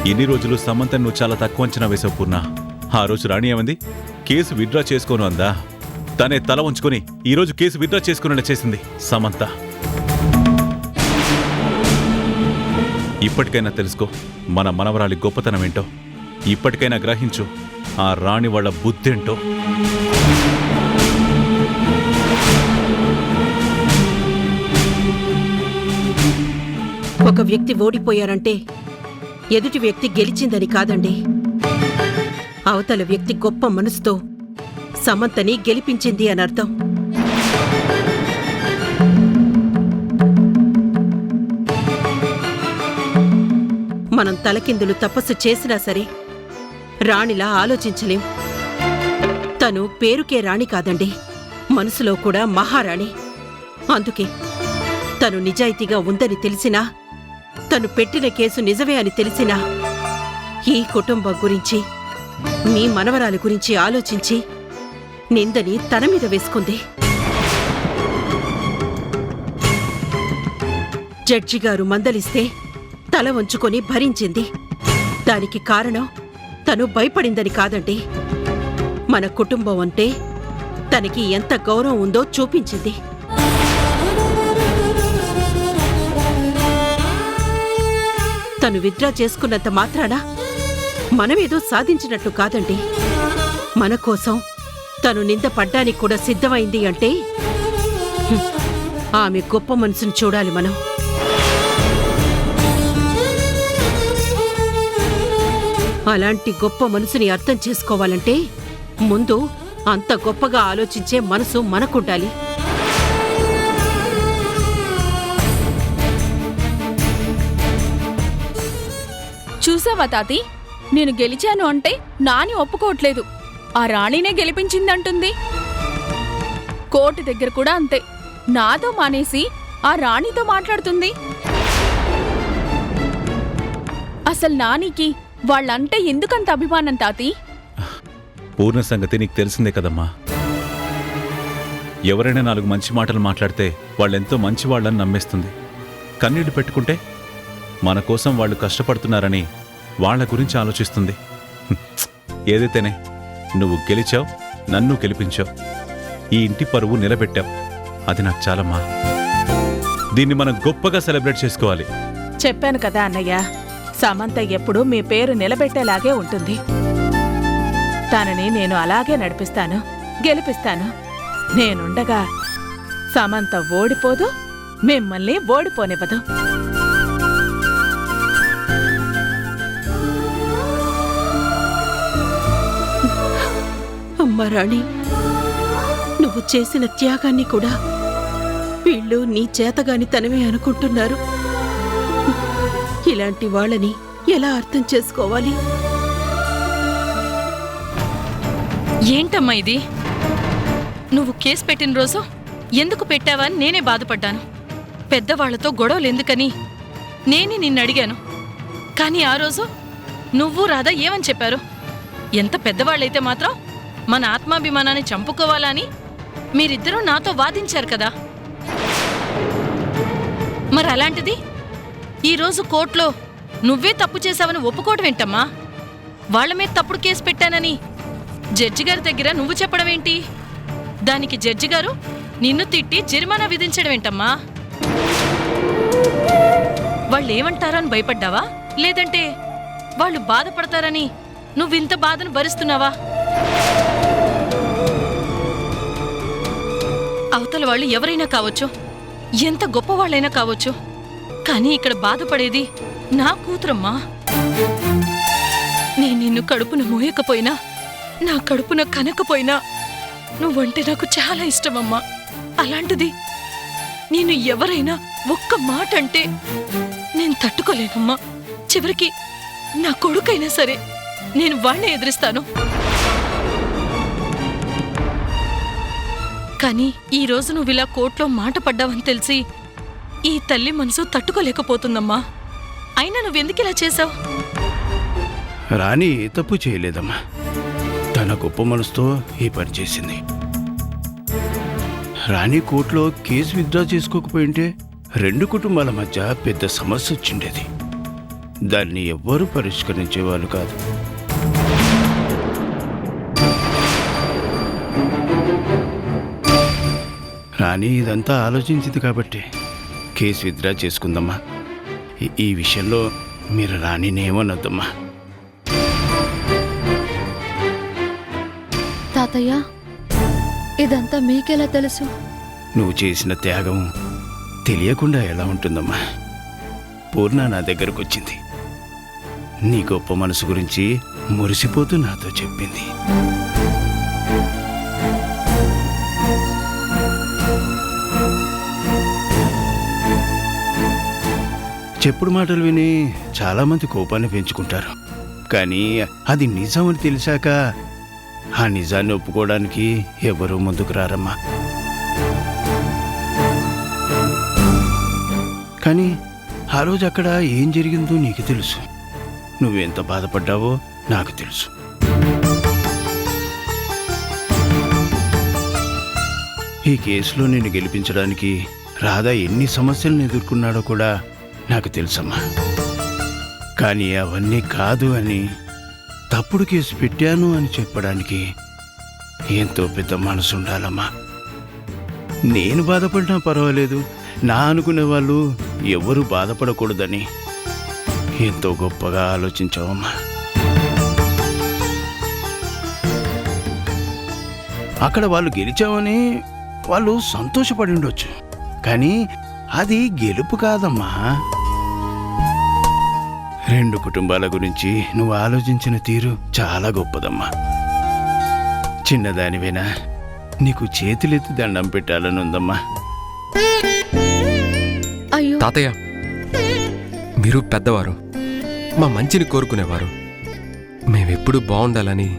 ఇన్ని రోజులు సమంతను నువ్వు చాలా తక్కువ అంచనా వేసావు పూర్ణ. ఆ రోజు రాణి ఏమంది? కేసు విత్డ్రా చేసుకోను అందా. తనే తల ఉంచుకొని ఈరోజు కేసు విత్డ్రా చేసుకునేలా చేసింది సమంత. ఇప్పటికైనా తెలుసుకో మన మనవరాలి గొప్పతనం ఏంటో. ఇప్పటికైనా గ్రహించు ఆ రాణి వాళ్ళ బుద్ధేంటో. ఒక వ్యక్తి ఓడిపోయారంటే ఎదుటి వ్యక్తి గెలిచిందని కాదండి. అవతల వ్యక్తి గొప్ప మనసుతో సమంతని గెలిపించింది అని అర్థం. మనం తలకిందులు తపస్సు చేసినా సరే రాణిలా ఆలోచించలేం. తను పేరుకే రాణి కాదండి, మనసులో కూడా మహారాణి. అందుకే తను నిజాయితీగా ఉందని తెలిసినా, తను పెట్టిన కేసు నిజమే అని తెలిసినా ఈ కుటుంబం గురించి, మీ మనవరాలి గురించి ఆలోచించి నిందని తన మీద వేసుకుంది. జడ్జి గారు మందలిస్తే తల వంచుకొని భరించింది. దానికి కారణం తను భయపడిందని కాదండి, మన కుటుంబం అంటే తనకి ఎంత గౌరవం ఉందో చూపించింది. తను విత్డ్రా చేసుకున్నంత మాత్రాన మనమేదో సాధించినట్లు కాదండి. మన కోసం తను నింద పడ్డానికి కూడా సిద్ధమైంది అంటే ఆమె గొప్ప మనసును చూడాలి మనం. అలాంటి గొప్ప మనసుని అర్థం చేసుకోవాలంటే ముందు అంత గొప్పగా ఆలోచించే మనసు మనకుండాలి. చూసావా తాతి, నేను గెలిచాను అంటే నాని ఒప్పుకోవట్లేదు. ఆ రాణినే గెలిపించిందంటుంది. కోర్టు దగ్గర కూడా అంతే, నాతో మానేసి ఆ రాణితో మాట్లాడుతుంది. అసలు నానికి వాళ్ళంటే ఎందుకంత అభిమానం తాతి? పూర్ణ సంగతి నీకు తెలిసిందే కదమ్మా. ఎవరైనా 4 మంచి మాటలు మాట్లాడితే వాళ్ళెంతో మంచివాళ్ళని నమ్మేస్తుంది. కన్నీళ్లు పెట్టుకుంటే మన కోసం వాళ్ళు కష్టపడుతున్నారని వాళ్ళ గురించి ఆలోచిస్తుంది. ఏదైతేనే నువ్వు గెలిచావు, నన్ను గెలిపించావు, ఈ ఇంటి పరువు నిలబెట్టావు. అది నాకు చాలమ్మా. దీన్ని మనం గొప్పగా సెలబ్రేట్ చేసుకోవాలి. చెప్పాను కదా అన్నయ్య, సమంత ఎప్పుడూ మీ పేరు నిలబెట్టేలాగే ఉంటుంది. తనని నేను అలాగే నడిపిస్తాను, గెలిపిస్తాను. నేనుండగా సమంత ఓడిపోదు, మిమ్మల్ని ఓడిపోనివ్వదు. అమ్మా రాణి, నువ్వు చేసిన త్యాగాన్ని కూడా వీళ్ళు నీ చేతగాని తనమే అనుకుంటున్నారు. ఇలాంటి వాళ్ళని ఎలా అర్థం చేసుకోవాలి? ఏంటమ్మా ఇది? నువ్వు కేసు పెట్టిన రోజు ఎందుకు పెట్టావా అని నేనే బాధపడ్డాను. పెద్దవాళ్లతో గొడవలు ఎందుకని నేనే నిన్ను అడిగాను. కానీ ఆ రోజు నువ్వు రాధా ఏమని చెప్పారు? ఎంత పెద్దవాళ్ళైతే మాత్రం మన ఆత్మాభిమానాన్ని చంపుకోవాలని మీరిద్దరూ నాతో వాదించారు కదా. మరి అలాంటిది ఈరోజు కోర్టులో నువ్వే తప్పు చేశావని ఒప్పుకోవడం ఏంటమ్మా? వాళ్ల మీద తప్పుడు కేసు పెట్టానని జడ్జి గారి దగ్గర నువ్వు చెప్పడం ఏంటి? దానికి జడ్జి గారు నిన్ను తిట్టి జరిమానా విధించడం ఏంటమ్మా? వాళ్ళేమంటారని భయపడ్డావా? లేదంటే వాళ్ళు బాధపడతారని నువ్వింత బాధను భరిస్తున్నావా? అవతల వాళ్ళు ఎవరైనా కావచ్చు, ఎంత గొప్పవాళ్ళైనా కావచ్చు, కానీ ఇక్కడ బాధపడేది నా కూతురమ్మా. నేను నిన్ను కడుపున మోయకపోయినా, నా కడుపున కనకపోయినా నువ్వంటే నాకు చాలా ఇష్టమమ్మా. అలాంటిది నేను ఎవరైనా ఒక్క మాట అంటే నేను తట్టుకోలేనమ్మా. చివరికి నా కొడుకైనా సరే నేను వాణ్ణే ఎదిరిస్తాను. కానీ ఈరోజు నువ్వు ఇలా కోర్టులో మాట పడ్డావని తెలిసి ఈ తల్లి మనసు తట్టుకోలేకపోతుందమ్మా. అయినా నువ్వెందుకు ఇలా చేశావు? రాణి ఏ తప్పు చేయలేదమ్మా. తన గొప్ప మనసుతో ఈ పని చేసింది. రాణి కోర్టులో కేసు విత్డ్రా చేసుకోకపోయింటే 2 కుటుంబాల మధ్య పెద్ద సమస్య వచ్చిండేది. దాన్ని ఎవ్వరూ పరిష్కరించేవాళ్ళు కాదు. రాణి ఇదంతా ఆలోచించింది కాబట్టి కేసు విత్డ్రా చేసుకుందమ్మా. ఈ విషయంలో మీరు రాణిని ఏమనొద్దమ్మా. తాతయ్య, ఇదంతా మీకెలా తెలుసు? నువ్వు చేసిన త్యాగం తెలియకుండా ఎలా ఉంటుందమ్మా? పూర్ణ నా దగ్గరకు వచ్చింది. నీ గొప్ప మనసు గురించి మురిసిపోతూ నాతో చెప్పింది. చెప్పుడు మాటలు విని చాలామంది కోపాన్ని పెంచుకుంటారు. కానీ అది నిజం అని తెలిసాక ఆ నిజాన్ని ఒప్పుకోవడానికి ఎవరూ ముందుకు రారమ్మా. కానీ ఆ రోజు అక్కడ ఏం జరిగిందో నీకు తెలుసు. నువ్వెంత బాధపడ్డావో నాకు తెలుసు. ఈ కేసులో నిన్ను గెలిపించడానికి రాధా ఎన్ని సమస్యలను ఎదుర్కొన్నాడో కూడా నాకు తెలుసమ్మా. కానీ అవన్నీ కాదు అని, తప్పుడు కేసు పెట్టాను అని చెప్పడానికి ఎంతో పెద్ద మనసు ఉండాలమ్మా. నేను బాధపడినా పర్వాలేదు, నా అనుకునే వాళ్ళు ఎవరు బాధపడకూడదని ఎంతో గొప్పగా ఆలోచించావమ్మా. అక్కడ వాళ్ళు గెలిచామని వాళ్ళు సంతోషపడి ఉండొచ్చు, కానీ అది గెలుపు కాదమ్మా. రెండు కుటుంబాల గురించి నువ్వు ఆలోచించిన తీరు చాలా గొప్పదమ్మా. చిన్నదానివేనా, నీకు చేతులెత్తి దండం పెట్టాలని ఉందమ్మా. అయ్యో తాతయ్య, మీరు పెద్దవారు, మా మంచిని కోరుకునేవారు. మేమెప్పుడు బాగుండాలని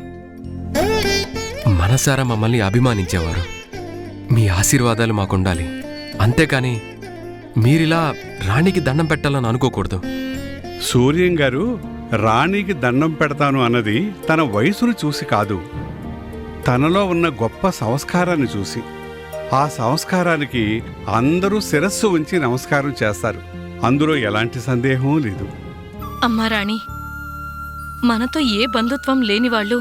మనసారా మమ్మల్ని అభిమానించేవారు. మీ ఆశీర్వాదాలు మాకుండాలి, అంతేకాని మీరిలా రాణికి దండం పెట్టాలని అనుకోకూడదు. సూర్యం గారు రాణికి దండం పెడతాను అన్నది తన వయసును చూసి కాదు, తనలో ఉన్న గొప్ప సంస్కారాన్ని చూసి. ఆ సంస్కారానికి అందరూ శిరస్సు ఉంచి నమస్కారం చేస్తారు. అందులో ఎలాంటి సందేహం లేదు. అమ్మా రాణి, మనతో ఏ బంధుత్వం లేనివాళ్ళు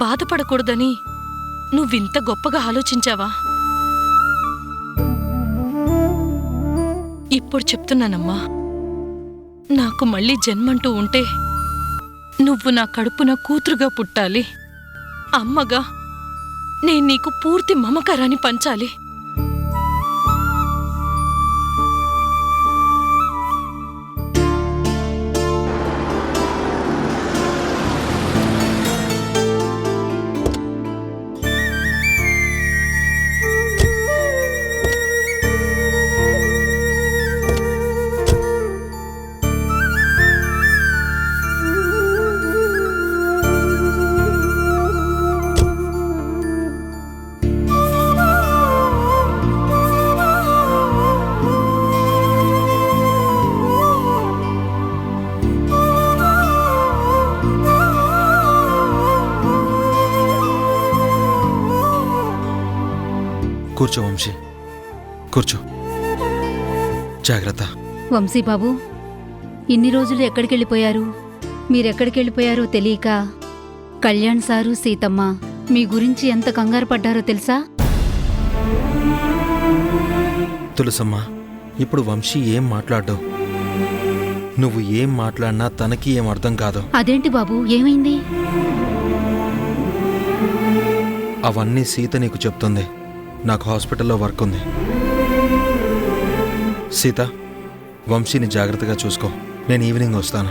బాధపడకూడదని నువ్వింత గొప్పగా ఆలోచించావా? ఇప్పుడు చెప్తున్నానమ్మా, నాకు మళ్ళీ జన్మంటూ ఉంటే నువ్వు నా కడుపున కూతురుగా పుట్టాలి. అమ్మగా నేను నీకు పూర్తి మమకారాన్ని పంచాలి. కూర్చో వంశీ, కూర్చో. జాగ్రత్త. వంశీబాబు, ఇన్ని రోజులు ఎక్కడికెళ్ళిపోయారు? మీరెక్కడికెళ్ళిపోయారో తెలియక కళ్యాణ్ సారు, సీతమ్మ మీ గురించి ఎంత కంగారు పడ్డారో తెలుసా? తులసమ్మా, ఇప్పుడు వంశీ ఏం మాట్లాడ్డు. నువ్వు ఏం మాట్లాడినా తనకి ఏం అర్థం కాదు. అదేంటి బాబు, ఏమైంది? అవన్నీ సీత నీకు చెప్తుంది. నాకు హాస్పిటల్లో వర్క్ ఉంది. సీత, వంశీని జాగ్రత్తగా చూసుకో. నేను ఈవినింగ్ వస్తాను.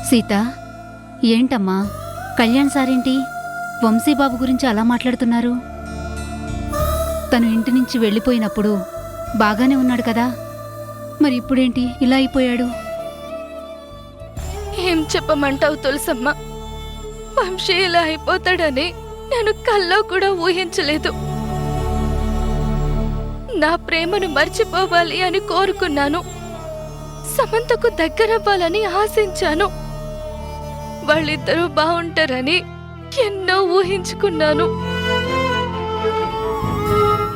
సీత, ఏంటమ్మా కళ్యాణ్ సారేంటి వంశీబాబు గురించి అలా మాట్లాడుతున్నారు? తను ఇంటి నుంచి వెళ్ళిపోయినప్పుడు బాగానే ఉన్నాడు కదా, మరి ఇప్పుడేంటి ఇలా అయిపోయాడు? ఏం చెప్పమంటావు తులసమ్మ? వంశీ ఇలా అయిపోతాడని నేను కల్లో కూడా ఊహించలేదు. నా ప్రేమను మర్చిపోవాలి అని కోరుకున్నాను. సమంతకు దగ్గరవ్వాలని ఆశించాను. వాళ్ళిద్దరూ బాగుంటారని ఎన్నో ఊహించుకున్నాను.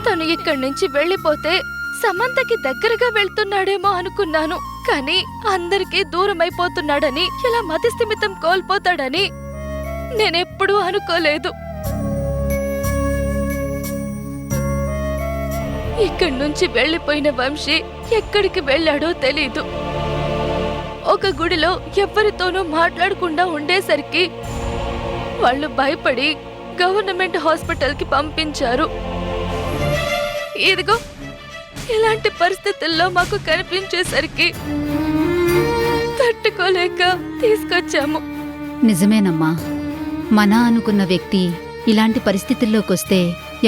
తను ఇక్కడి నుంచి వెళ్ళిపోతే సమంతకి దగ్గరగా వెళ్తున్నాడేమో అనుకున్నాను. కానీ అందరికీ దూరం అయిపోతున్నాడని, ఇలా మతిస్థిమితం కోల్పోతాడని నేనెప్పుడూ అనుకోలేదు. ఇక్కడి నుంచి వెళ్ళిపోయిన వంశీ ఎక్కడికి వెళ్ళాడో తెలీదు. ఒక గుడిలో ఎవ్వరితోనూ మాట్లాడకుండా ఉండేసరికి వాళ్ళు భయపడి గవర్నమెంట్ హాస్పిటల్కి పంపించారు. ఇదిగో ఇలాంటి పరిస్థితుల్లో మాకు కనిపించేసరికి తట్టుకోలేక తీసుకొచ్చాము. నిజమేనమ్మా, మన అనుకున్న వ్యక్తి ఇలాంటి పరిస్థితుల్లోకొస్తే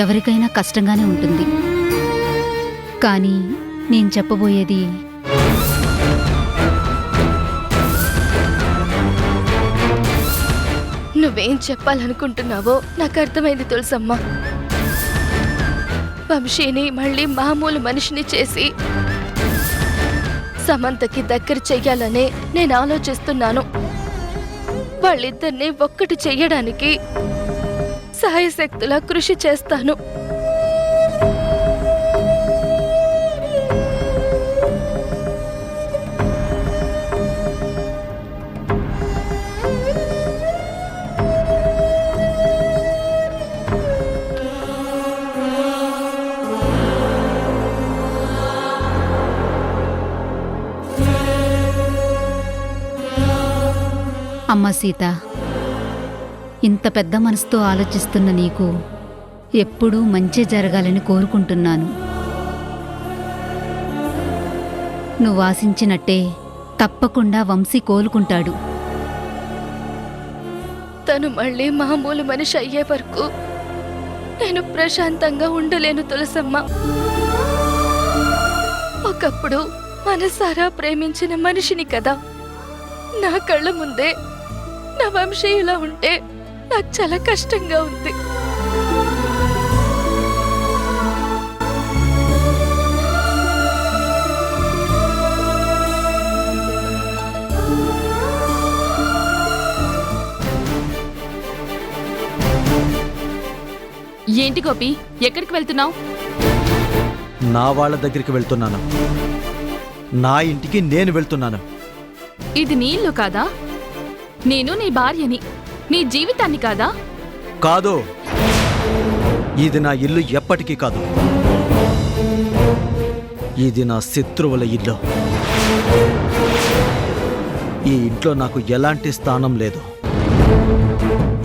ఎవరికైనా కష్టంగానే ఉంటుంది. కానీ నేను చెప్పబోయేది నువ్వేం చెప్పాలనుకుంటున్నావో నాకు అర్థమైంది తులసమ్మా. వంశీని మళ్ళీ మామూలు మనిషిని చేసి సమంతకి దగ్గర చెయ్యాలనే నేను ఆలోచిస్తున్నాను. వాళ్ళిద్దరినీ ఒక్కటి చెయ్యడానికి సాయశక్తులా కృషి చేస్తాను. అమ్మ సీత, ఇంత పెద్ద మనసుతో ఆలోచిస్తున్న నీకు ఎప్పుడూ మంచి జరగాలని కోరుకుంటున్నాను. నువ్వు ఆశించినట్టే తప్పకుండా వంశీ కోలుకుంటాడు. తను మళ్ళీ మామూలు మనిషి అయ్యే వరకు నేను ప్రశాంతంగా ఉండలేను తులసమ్మ. ఒకప్పుడు మనసారా ప్రేమించిన మనిషిని కదా, నా కళ్ళ ముందే నా వంశీ ఇలా ఉంటే నాకు చాలా కష్టంగా ఉంది. ఏంటి గోపి, ఎక్కడికి వెళ్తున్నావు? నా వాళ్ళ దగ్గరికి వెళ్తున్నాను. నా ఇంటికి నేను వెళ్తున్నాను. ఇది నీ ఇల్లు కాదా? నేను నీ భార్యని, నీ జీవితాన్ని కాదా? కాదు, ఇది నా ఇల్లు ఎప్పటికీ కాదు. ఇది నా శత్రువుల ఇల్లు. ఈ ఇంట్లో నాకు ఎలాంటి స్థానం లేదు.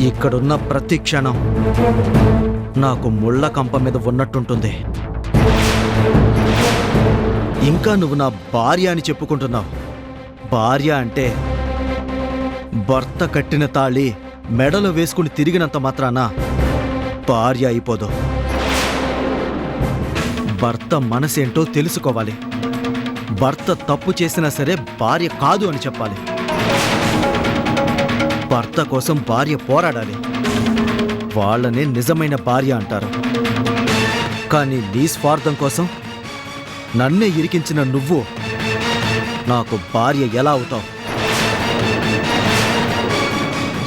ఇక్కడున్న ప్రతి క్షణం నాకు ముళ్ళ కంప మీద ఉన్నట్టుంటుంది. ఇంకా నువ్వు నా భార్య అని చెప్పుకుంటున్నావు. భార్య అంటే భర్త కట్టిన తాళి మెడలో వేసుకుని తిరిగినంత మాత్రాన భార్య అయిపోదు. భర్త మనసేంటో తెలుసుకోవాలి. భర్త తప్పు చేసినా సరే భార్య కాదు అని చెప్పాలి. భర్త కోసం భార్య పోరాడాలి. వాళ్ళనే నిజమైన భార్య అంటారు. కానీ నీ స్వార్థం కోసం నన్నే ఇరికించిన నువ్వు నాకు భార్య ఎలా అవుతావు?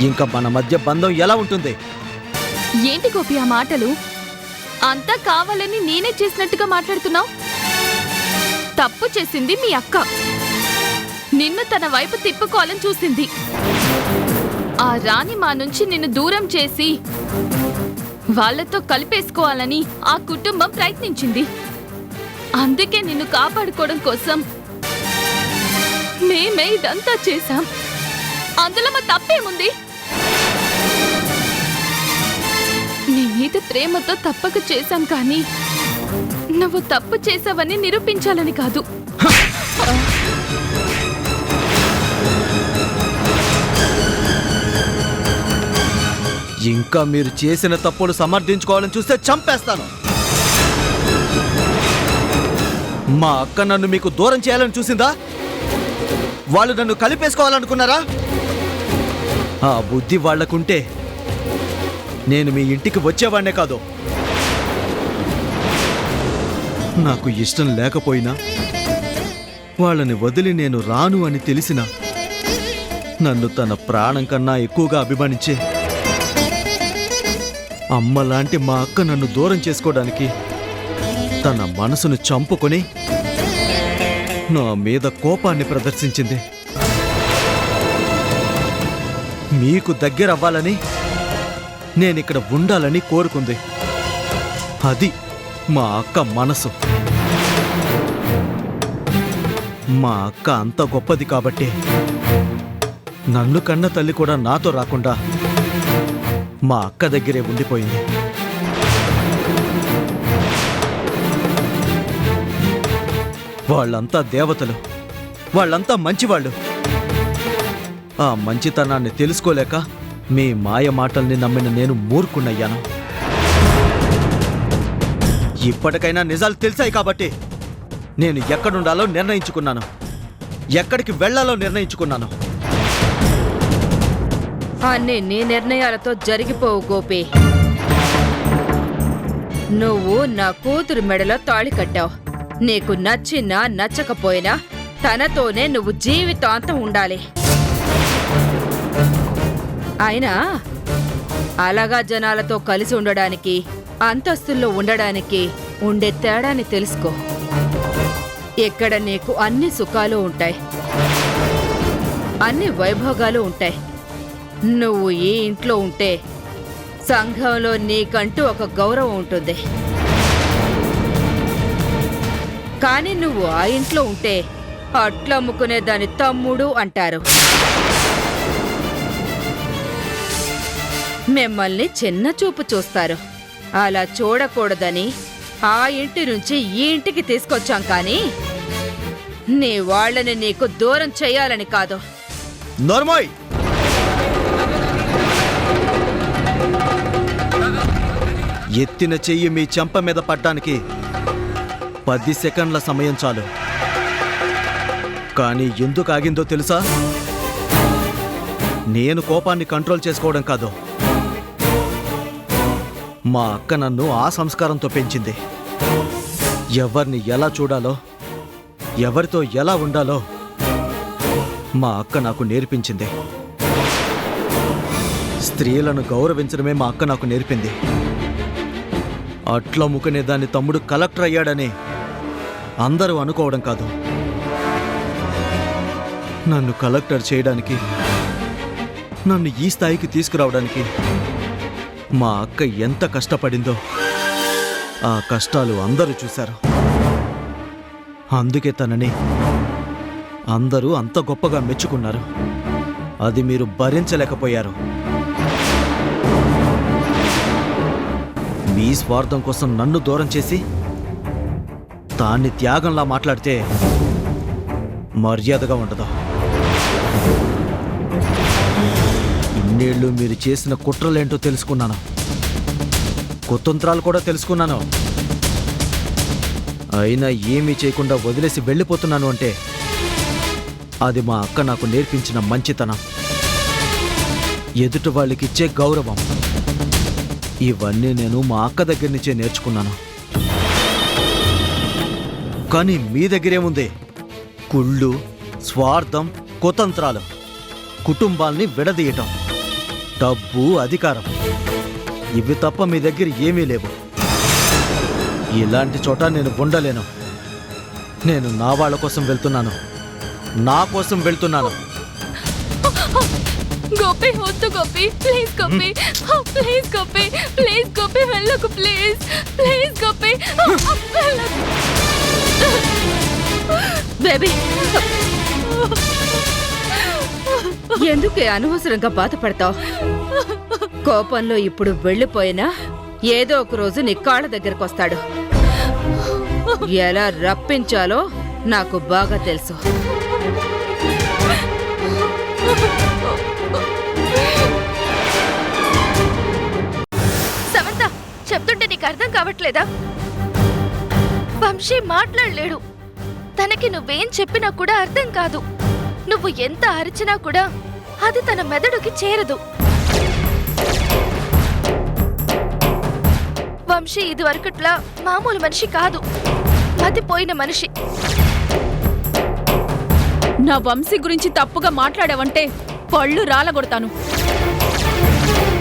ఇంకా మన మధ్య బంధం ఎలా ఉంటుంది? ఏంటి గోపి ఆ మాటలు? అంతా కావాలని నేనే చేసినట్టుగా మాట్లాడుతున్నావు. తప్పు చేసింది మీ అక్క. నిన్ను తన వైపు తిప్పుకోవాలని చూసింది. ఆ రాణి మా నుంచి నిన్ను దూరం చేసి వాళ్ళతో కలిపేసుకోవాలని ఆ కుటుంబం ప్రయత్నించింది. అందుకే నిన్ను కాపాడుకోవడం కోసం మేమే ఇదంతా చేశాం. అందులో మా తప్పేముంది? నీ మీద ప్రేమతో తప్పక చేశాం, కానీ నువ్వు తప్పు చేసావని నిరూపించాలని కాదు. ఇంకా మీరు చేసిన తప్పులు సమర్థించుకోవాలని చూస్తే చంపేస్తాను. మా అక్క నన్ను మీకు దూరం చేయాలని చూసిందా? వాళ్ళు నన్ను కలిపేసుకోవాలనుకున్నారా? ఆ బుద్ధి వాళ్లకుంటే నేను మీ ఇంటికి వచ్చేవాడినే కాదు. నాకు ఇష్టం లేకపోయినా వాళ్ళని వదిలి నేను రాను అని తెలిసినా నన్ను తన ప్రాణం కన్నా ఎక్కువగా అభిమానించే అమ్మలాంటి మా అక్క నన్ను దూరం చేసుకోవడానికి తన మనసును చంపుకొని నా మీద కోపాన్ని ప్రదర్శించింది. మీకు దగ్గరవ్వాలని నేనిక్కడ ఉండాలని కోరుకుంది. అది మా అక్క మనసు. మా అక్క అంత గొప్పది కాబట్టి నన్ను కన్న తల్లి కూడా నాతో రాకుండా మా అక్క దగ్గరే ఉండిపోయింది. వాళ్ళంతా దేవతలు, వాళ్ళంతా మంచివాళ్ళు. ఆ మంచితనాన్ని తెలుసుకోలేక మీ మాయ మాటల్ని నమ్మిన నేను మూర్ఖుణ్ణయ్యాను. ఇప్పటికైనా నిజాలు తెలిసాయి కాబట్టి నేను ఎక్కడుండాలో నిర్ణయించుకున్నాను, ఎక్కడికి వెళ్లాలో నిర్ణయించుకున్నాను. అన్నీ నీ నిర్ణయాలతో జరిగిపోవు గోపి. నువ్వు నా కూతురు మెడలో తాళి కట్టావు. నీకు నచ్చినా నచ్చకపోయినా తనతోనే నువ్వు జీవితాంతం ఉండాలి. అయినా అలాగా జనాలతో కలిసి ఉండడానికి, అంతస్తుల్లో ఉండడానికి ఉండే తేడాని తెలుసుకో. ఇక్కడ నీకు అన్ని సుఖాలు ఉంటాయి, అన్ని వైభోగాలు ఉంటాయి. నువ్వు ఈ ఇంట్లో ఉంటే సంఘంలో నీకంటూ ఒక గౌరవం ఉంటుంది. కానీ నువ్వు ఆ ఇంట్లో ఉంటే అట్లమ్ముకునే దాని తమ్ముడు అంటారు. మిమ్మల్ని చిన్న చూపు చూస్తారు. అలా చూడకూడదని ఆ ఇంటి నుంచి ఈ ఇంటికి తీసుకొచ్చాం, కానీ నీ వాళ్ళని నీకు దూరం చెయ్యాలని కాదు. నోర్మోయ్! ఎత్తిన చెయ్యి మీ చెంప మీద పడ్డానికి 10 సెకండ్ల సమయం చాలు. కానీ ఎందుకు ఆగిందో తెలుసా? నేను కోపాన్ని కంట్రోల్ చేసుకోవడం కాదు, మా అక్క నన్ను ఆ సంస్కారంతో పెంచింది. ఎవరిని ఎలా చూడాలో, ఎవరితో ఎలా ఉండాలో మా అక్క నాకు నేర్పించింది. స్త్రీలను గౌరవించడమే మా అక్క నాకు నేర్పింది. అట్లా ముఖనే దాని తమ్ముడు కలెక్టర్ అయ్యాడని అందరూ అనుకోవడం కాదు, నన్ను కలెక్టర్ చేయడానికి, నన్ను ఈ స్థాయికి తీసుకురావడానికి మా అక్క ఎంత కష్టపడిందో ఆ కష్టాలు అందరూ చూశారు. అందుకే తనని అందరూ అంత గొప్పగా మెచ్చుకున్నారు. అది మీరు భరించలేకపోయారు. మీ స్వార్థం కోసం నన్ను దూరం చేసి దాన్ని త్యాగంలా మాట్లాడితే మర్యాదగా ఉండదు. ఇన్నేళ్ళు మీరు చేసిన కుట్రలేంటో తెలుసుకున్నాను, కుతంత్రాలు కూడా తెలుసుకున్నాను. అయినా ఏమీ చేయకుండా వదిలేసి వెళ్ళిపోతున్నాను అంటే అది మా అక్క నాకు నేర్పించిన మంచితనం, ఎదుటి వాళ్ళకిచ్చే గౌరవం. ఇవన్నీ నేను మా అక్క దగ్గర నుంచే నేర్చుకున్నాను. కానీ మీ దగ్గరేముంది? కుళ్ళు, స్వార్థం, కుతంత్రాలు, కుటుంబాల్ని విడదీయటం, డబ్బు, అధికారం. ఇవి తప్ప మీ దగ్గర ఏమీ లేవు. ఇలాంటి చోట నేను ఉండలేను. నేను నా వాళ్ళ కోసం వెళ్తున్నాను, నా కోసం వెళ్తున్నాను. గోపి వద్దు Gopi, please Gopi, please Gopi, please Gopi వెళ్ళకు, ప్లీజ్ ప్లీజ్ గోపి వెళ్ళకు. బేబీ, ఎందుకే అనవసరంగా బాధపడతావు? కోపంలో ఇప్పుడు వెళ్ళిపోయినా ఏదో ఒక రోజు నీ కాళ్ళ దగ్గరకు వస్తాడు. ఎలా రప్పించాలో నాకు బాగా తెలుసు. సమంత, చెప్తుంటే నీకు అర్థం కావట్లేదా? వంశీ మాట్లాడలేడు. తనకి నువ్వేం చెప్పినా కూడా అర్థం కాదు. నువ్వు ఎంత అరిచినా కూడా అది తన మెదడుకి చేరదు. వంశీ ఇదివరకట్లా మామూలు మనిషి కాదు, మతిపోయిన మనిషి. నా వంశీ గురించి తప్పుగా మాట్లాడావంటే పళ్ళు రాలగొడతాను.